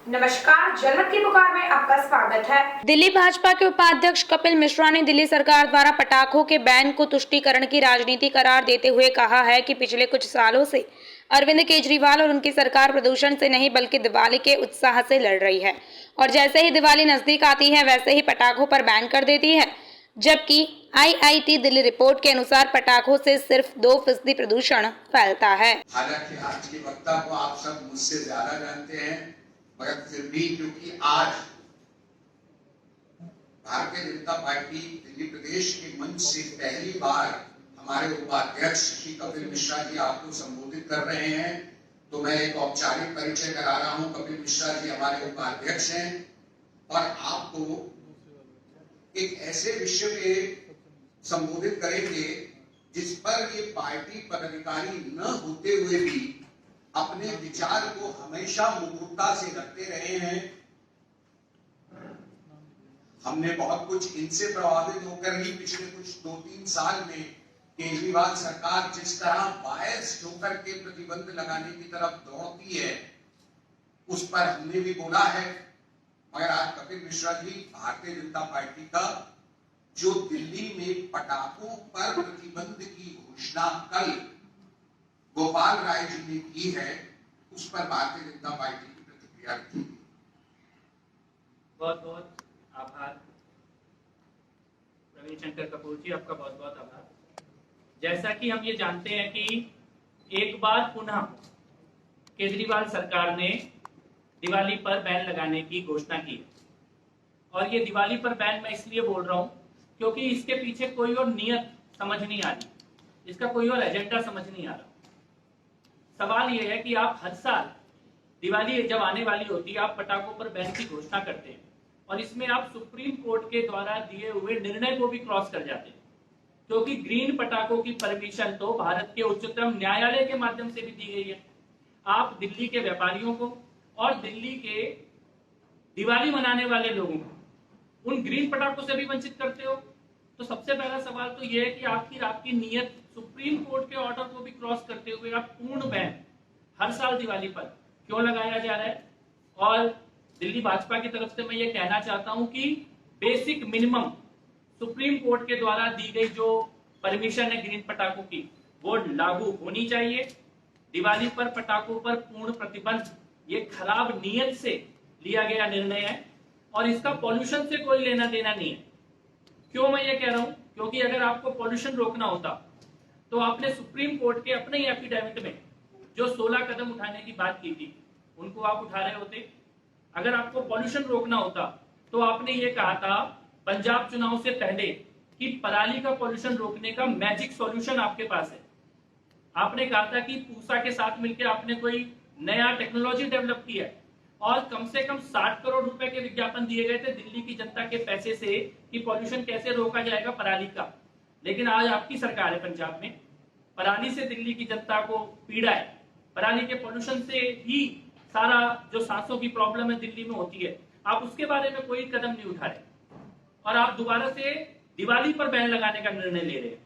नमस्कार, जनमत की पुकार में आपका स्वागत है। दिल्ली भाजपा के उपाध्यक्ष कपिल मिश्रा ने दिल्ली सरकार द्वारा पटाखों के बैन को तुष्टीकरण की राजनीति करार देते हुए कहा है कि पिछले कुछ सालों से अरविंद केजरीवाल और उनकी सरकार प्रदूषण से नहीं बल्कि दिवाली के उत्साह से लड़ रही है और जैसे ही दिवाली नजदीक आती है वैसे ही पटाखों पर बैन कर देती है। जबकि IIT दिल्ली रिपोर्ट के अनुसार पटाखों से सिर्फ 2% प्रदूषण फैलता है। हालांकि आज की वक्ता को आप सब मुझसे ज्यादा जानते हैं, मगर फिर भी क्योंकि आज भारतीय जनता पार्टी दिल्ली प्रदेश के मंच से पहली बार हमारे उपाध्यक्ष श्री कपिल मिश्रा जी आपको संबोधित कर रहे हैं, तो मैं एक औपचारिक परिचय करा रहा हूं। कपिल मिश्रा जी हमारे उपाध्यक्ष हैं और आपको एक ऐसे विषय पे संबोधित करेंगे जिस पर ये पार्टी पदाधिकारी न होते हुए भी अपने विचार को हमेशा मुखरता से रखते रहे हैं। हमने बहुत कुछ इनसे प्रभावित होकर ही पिछले कुछ 2-3 साल में केजरीवाल सरकार जिस तरह बायस होकर के प्रतिबंध लगाने की तरफ दौड़ती है उस पर हमने भी बोला है। मगर आज कपिल मिश्रा जी भारतीय जनता पार्टी का जो दिल्ली में पटाखों पर प्रतिबंध की घोषणा कल गोपाल राय जी ने की है, उस पर भारतीय जनता पार्टी की प्रतिक्रिया रखी। बहुत बहुत आभार प्रवीण शंकर कपूर जी, आपका बहुत बहुत आभार। जैसा कि हम ये जानते हैं कि एक बार पुनः केजरीवाल सरकार ने दिवाली पर बैन लगाने की घोषणा की और ये दिवाली पर बैन मैं इसलिए बोल रहा हूं क्योंकि इसके पीछे कोई और नियत समझ नहीं आ रही, इसका कोई और एजेंडा समझ नहीं आ रहा। सवाल ये है कि आप हर साल दिवाली जब आने वाली होती है आप पटाखों पर बैन की घोषणा करते हैं और इसमें आप सुप्रीम कोर्ट के द्वारा दिए हुए निर्णय को भी क्रॉस कर जाते हैं, क्योंकि ग्रीन पटाखों की परमिशन तो भारत के उच्चतम न्यायालय के माध्यम से भी दी गई है। आप दिल्ली के व्यापारियों को और दिल्ली के दिवाली मनाने वाले लोगों को उन ग्रीन पटाखों से भी वंचित करते हो। तो सबसे पहला सवाल तो यह है कि आखिर आपकी नीयत सुप्रीम कोर्ट के ऑर्डर को भी क्रॉस करते हुए आप पूर्ण बैन हर साल दिवाली पर क्यों लगाया जा रहा है। और दिल्ली भाजपा की तरफ से मैं ये कहना चाहता हूं कि बेसिक मिनिमम सुप्रीम कोर्ट के द्वारा दी गई जो परमिशन है ग्रीन पटाखों की वो लागू होनी चाहिए। दिवाली पर पटाखों पर पूर्ण प्रतिबंध ये खराब नीयत से लिया गया निर्णय है और इसका पॉल्यूशन से कोई लेना देना नहीं है। क्यों मैं ये कह रहा हूं, क्योंकि अगर आपको पॉल्यूशन रोकना होता तो आपने सुप्रीम कोर्ट के अपने ही एफिडेविट में जो 16 कदम उठाने की बात की थी उनको आप उठा रहे होते। अगर आपको पॉल्यूशन रोकना होता तो आपने ये कहा था पंजाब चुनाव से पहले कि पराली का पॉल्यूशन रोकने का मैजिक सॉल्यूशन आपके पास है। आपने कहा था कि पूसा के साथ मिलकर आपने कोई नया टेक्नोलॉजी डेवलप किया और कम से कम 60 करोड़ रुपए के विज्ञापन दिए गए थे दिल्ली की जनता के पैसे से कि पॉल्यूशन कैसे रोका जाएगा पराली का। लेकिन आज आपकी सरकार है पंजाब में, पराली से दिल्ली की जनता को पीड़ा है, पराली के पॉल्यूशन से ही सारा जो सांसों की प्रॉब्लम है दिल्ली में होती है, आप उसके बारे में कोई कदम नहीं उठा रहे और आप दोबारा से दिवाली पर बैन लगाने का निर्णय ले रहे हैं।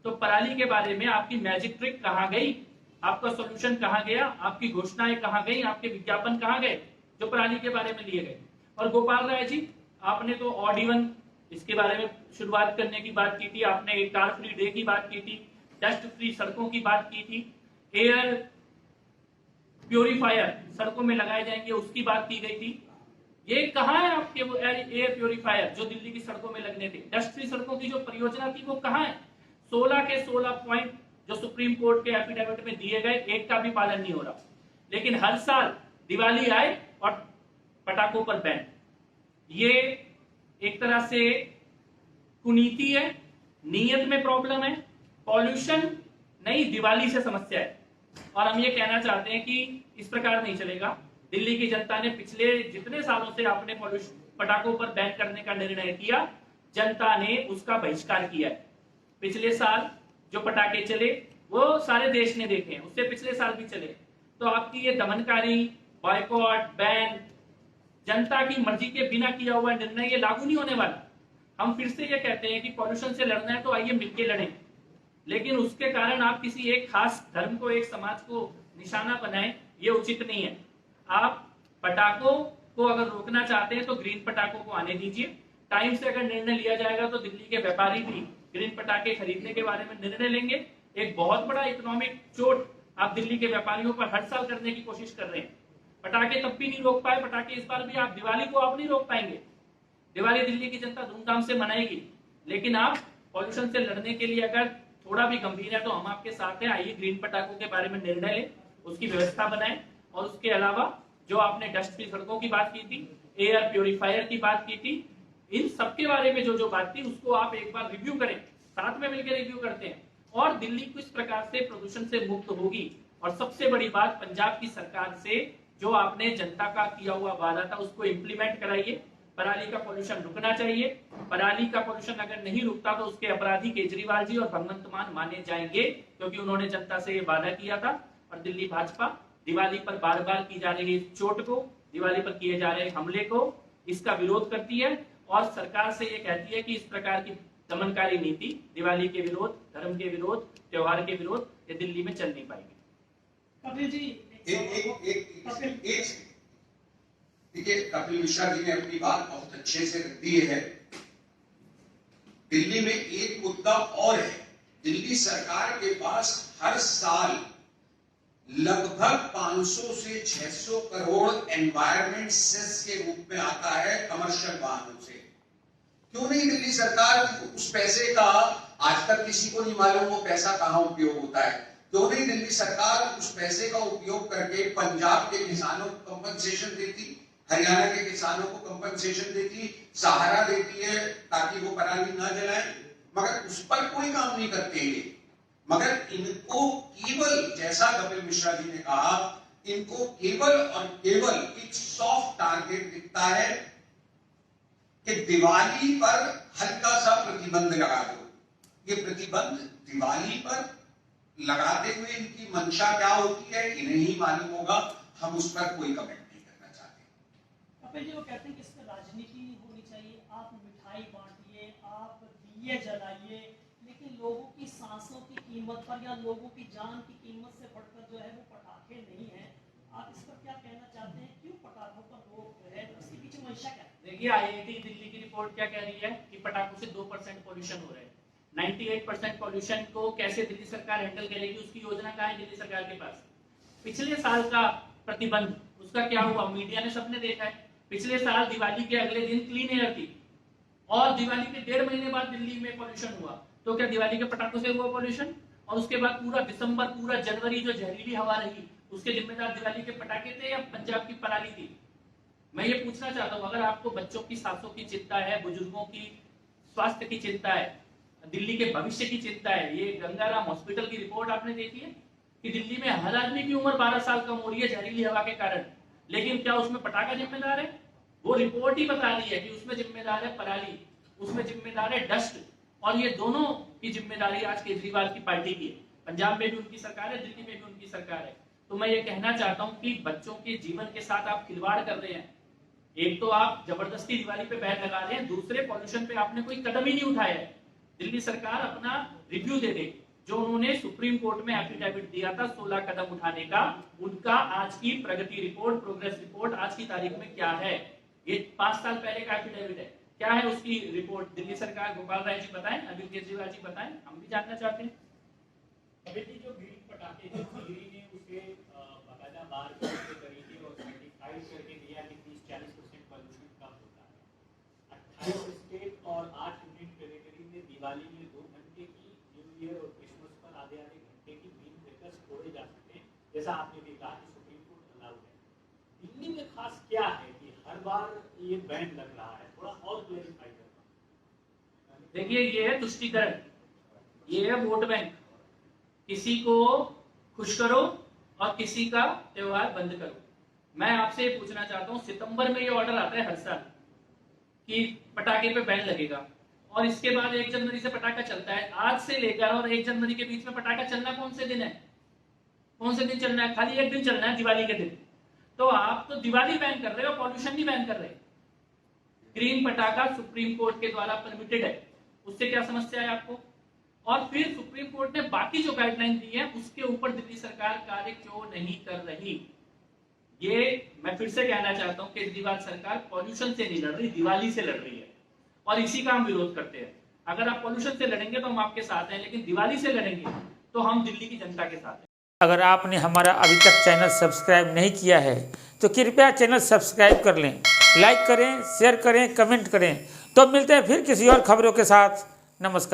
तो पराली के बारे में आपकी मैजिक ट्रिक कहां गई, आपका सॉल्यूशन कहां गया, आपकी घोषणाएं कहां गई, आपके विज्ञापन कहां गए जो पराली के बारे में लिए गए। और गोपाल राय जी, आपने तो ऑड इवन इसके बारे में शुरुआत करने की बात की थी, आपने कार फ्री डे की बात की थी, डस्ट फ्री सड़कों की बात की थी, एयर प्योरीफायर सड़कों में लगाए जाएंगे उसकी बात की गई थी। ये कहां है आपके वो एयर प्योरीफायर जो दिल्ली की सड़कों में लगने थे, डस्ट फ्री सड़कों की जो परियोजना थी वो कहां है। 16 के 16 पॉइंट जो सुप्रीम कोर्ट के एफिडेविट में दिए गए एक का भी पालन नहीं हो रहा। लेकिन हर साल दिवाली आए और पटाखों पर बैन, ये एक तरह से कुनीति है, नीयत में प्रॉब्लम है, पॉल्यूशन नहीं दिवाली से समस्या है। और हम ये कहना चाहते हैं कि इस प्रकार नहीं चलेगा। दिल्ली की जनता ने पिछले जितने सालों से आपने पटाखों पर बैन करने का निर्णय किया, जनता ने उसका बहिष्कार किया है। पिछले साल जो पटाखे चले वो सारे देश ने देखे हैं, उससे पिछले साल भी चले। तो आपकी ये दमनकारी बॉयकॉट बैन जनता की मर्जी के बिना किया हुआ निर्णय ये लागू नहीं होने वाला। हम फिर से ये कहते हैं कि पॉल्यूशन से लड़ना है तो आइए मिलकर लड़ें, लेकिन उसके कारण आप किसी एक खास धर्म को, एक समाज को निशाना बनाएं, ये उचित नहीं है। आप पटाखों को अगर रोकना चाहते हैं तो ग्रीन पटाखों को आने दीजिए। टाइम से अगर निर्णय लिया जाएगा तो दिल्ली के व्यापारी भी ग्रीन पटाखे खरीदने के बारे में निर्णय लेंगे। एक बहुत बड़ा इकोनॉमिक चोट आप दिल्ली के व्यापारियों पर हर साल करने की कोशिश कर रहे हैं। पटाखे तब भी नहीं रोक पाए, पटाखे इस बार भी आप दिवाली को आप नहीं रोक पाएंगे। दिवाली दिल्ली की जनता धूमधाम से मनाएगी, लेकिन आप पॉल्यूशन से लड़ने के लिए अगर थोड़ा भी गंभीर है तो हम आपके साथ हैं। आइए ग्रीन पटाखों के बारे में निर्णय लें, उसकी व्यवस्था बनाएं। और उसके अलावा जो आपने डस्ट फ्री सड़कों की बात की थी, एयर प्योरीफायर की बात की थी, इन सबके बारे में जो बात थी उसको आप एक बार रिव्यू करें। साथ में मिलकर रिव्यू करते हैं और दिल्ली किस प्रकार से प्रदूषण से मुक्त होगी। और सबसे बड़ी बात, पंजाब की सरकार से जो आपने जनता का किया हुआ वादा था उसको इम्प्लीमेंट कराइए। पराली का पॉल्यूशन रुकना चाहिए। पराली का पॉल्यूशन अगर नहीं रुकता तो उसके अपराधी केजरीवाल जी और भगवंत मान माने जाएंगे, क्योंकि उन्होंने जनता से ये वादा किया था। और दिल्ली भाजपा दिवाली पर बार बार की जा रही चोट को, दिवाली पर किए जा रहे हमले को, इसका विरोध करती है और सरकार से ये कहती है कि इस प्रकार की दमनकारी नीति, दिवाली के विरोध, धर्म के विरोध, त्योहार के विरोध, ये दिल्ली में चल नहीं पाएगी। कपिल जी, देखिए, कपिल मिश्रा जी ने अपनी बात बहुत अच्छे से रख दी है। दिल्ली में एक मुद्दा और है। दिल्ली सरकार के पास हर साल लगभग 500 से 600 करोड़ एनवायरमेंट सेस के रूप में आता है कमर्शियल वाहनों से। क्यों नहीं दिल्ली सरकार उस पैसे का, आज तक किसी को नहीं मालूम वो पैसा कहां उपयोग होता है, क्यों नहीं दिल्ली सरकार उस पैसे का उपयोग करके पंजाब के किसानों को कंपनसेशन देती, हरियाणा के किसानों को कंपनसेशन देती, सहारा देती है ताकि वो पराली ना जलाएं, मगर उस पर कोई काम नहीं करते हैं। मगर इनको केवल, जैसा कपिल मिश्रा जी ने कहा, इनको केवल और केवल एक सॉफ्ट टारगेट दिखता है कि दिवाली पर हल्का सा प्रतिबंध लगा दो। ये प्रतिबंध दिवाली पर लगाते हुए इनकी मंशा क्या होती है इन्हें ही मालूम होगा। हम उस पर कोई कमेंट नहीं करना चाहते। कपिल जी, वो कहते हैं कि इस पर राजनीति होनी चाहिए। आप मिठाई बांटिए, आप दिए जलाइए, लेकिन लोगों की सांसों की कीमत पर या लोगों की जान की कीमत से बढ़कर जो है वो पटाखे नहीं है। आप इस पर क्या कहना चाहते हैं? क्यों पटाखों पर रोक है? इसके पीछे मंशा क्या है? देखिए, आईआईटी दिल्ली की रिपोर्ट क्या कह रही है कि पटाखों से 2% पॉल्यूशन हो रहा है। 98% पॉल्यूशन को कैसे दिल्ली सरकार हैंडल करेगी, उसकी योजना कहाँ है दिल्ली सरकार के पास? पिछले साल का प्रतिबंध, उसका क्या हुआ? मीडिया ने सबने देखा है। पिछले साल दिवाली के अगले दिन क्लीन एयर थी और दिवाली के 1.5 महीने बाद दिल्ली में पॉल्यूशन हुआ। तो क्या दिवाली के पटाखों से हुआ पॉल्यूशन? और उसके बाद पूरा दिसंबर, पूरा जनवरी जो जहरीली हवा रही, उसके जिम्मेदार दिवाली के पटाखे थे या पंजाब की पराली थी? मैं ये पूछना चाहता हूँ, अगर आपको बच्चों की सांसों की चिंता है, बुजुर्गों की स्वास्थ्य की चिंता है, दिल्ली के भविष्य की चिंता है, ये गंगाराम हॉस्पिटल की रिपोर्ट आपने देखी है कि दिल्ली में हर आदमी की उम्र 12 साल कम हो रही है जहरीली हवा के कारण, लेकिन क्या उसमें पटाखा जिम्मेदार है? वो रिपोर्ट ही बता रही है कि उसमें जिम्मेदार है पराली, उसमें जिम्मेदार है डस्ट, और ये दोनों की जिम्मेदारी आज केजरीवाल की पार्टी की है। पंजाब में भी उनकी सरकार है, दिल्ली में भी उनकी सरकार है। तो मैं ये कहना चाहता हूँ कि बच्चों के जीवन के साथ आप खिलवाड़ कर रहे हैं। एक तो आप जबरदस्ती दिवाली पे बैन लगा रहे हैं, दूसरे पॉल्यूशन पे आपने कोई कदम ही नहीं उठाया है। दिल्ली सरकार अपना रिव्यू दे दे। जो उन्होंने सुप्रीम कोर्ट में एफिडेविट दिया था 16 कदम उठाने का, उनका आज की प्रगति रिपोर्ट, प्रोग्रेस रिपोर्ट आज की तारीख में क्या है? ये 5 साल पहले का एफिडेविट है। क्या है उसकी रिपोर्ट? दिल्ली सरकार, गोपाल राय जी बताएं, अरविंद केजरीवाल जी बताएं, हम भी जानना चाहते हैं। अभी जो ग्रीन पटाखे जो सीरी ने उसे बाकायदा बार के तरीके और सर्टिफाइड करके दिया कि 30-40% पॉल्यूशन कम होता है। 28 स्टेट और 8 यूनियन टेरिटरी में दिवाली में 2 घंटे की, न्यू ईयर और क्रिसमस पर आधे घंटे की ग्रीन ब्रेकर्स छोड़े जा सकते हैं, जैसा आपने भी कहा कि सुप्रीम कोर्ट अलाउड है। दिल्ली में खास क्या है कि हर बार ये बैन लग रहा है? थोड़ा और क्लेरिफाई करना। देखिए, ये है तुष्टीकरण, ये है वोट बैंक। किसी को खुश करो और किसी का त्योहार बंद करो। मैं आपसे ये पूछना चाहता हूँ, सितंबर में ये ऑर्डर आता है हर साल कि पटाखे पे बैन लगेगा, और इसके बाद 1 जनवरी से पटाखा चलता है। आज से लेकर और 1 जनवरी के बीच में पटाखा चलना कौन से दिन है? कौन से दिन चलना है? खाली एक दिन चलना है, दिवाली के दिन। तो आप तो दिवाली बैन कर रहे हो, पॉल्यूशन नहीं बैन कर रहे। ग्रीन पटाखा सुप्रीम कोर्ट के द्वारा परमिटेड है, उससे क्या समस्या है आपको? और फिर सुप्रीम कोर्ट ने बाकी जो गाइडलाइन दी है उसके ऊपर दिल्ली सरकार कार्य क्यों नहीं कर रही? ये मैं फिर से कहना चाहता हूँ, केजरीवाल सरकार पॉल्यूशन से नहीं लड़ रही, दिवाली से लड़ रही है और इसी का हम विरोध करते हैं। अगर आप पॉल्यूशन से लड़ेंगे तो हम आपके साथ हैं, लेकिन दिवाली से लड़ेंगे तो हम दिल्ली की जनता के साथ हैं। अगर आपने हमारा अभी तक चैनल सब्सक्राइब नहीं किया है तो कृपया चैनल सब्सक्राइब कर लें, लाइक करें, शेयर करें, कमेंट करें। तो मिलते हैं फिर किसी और खबरों के साथ। नमस्कार।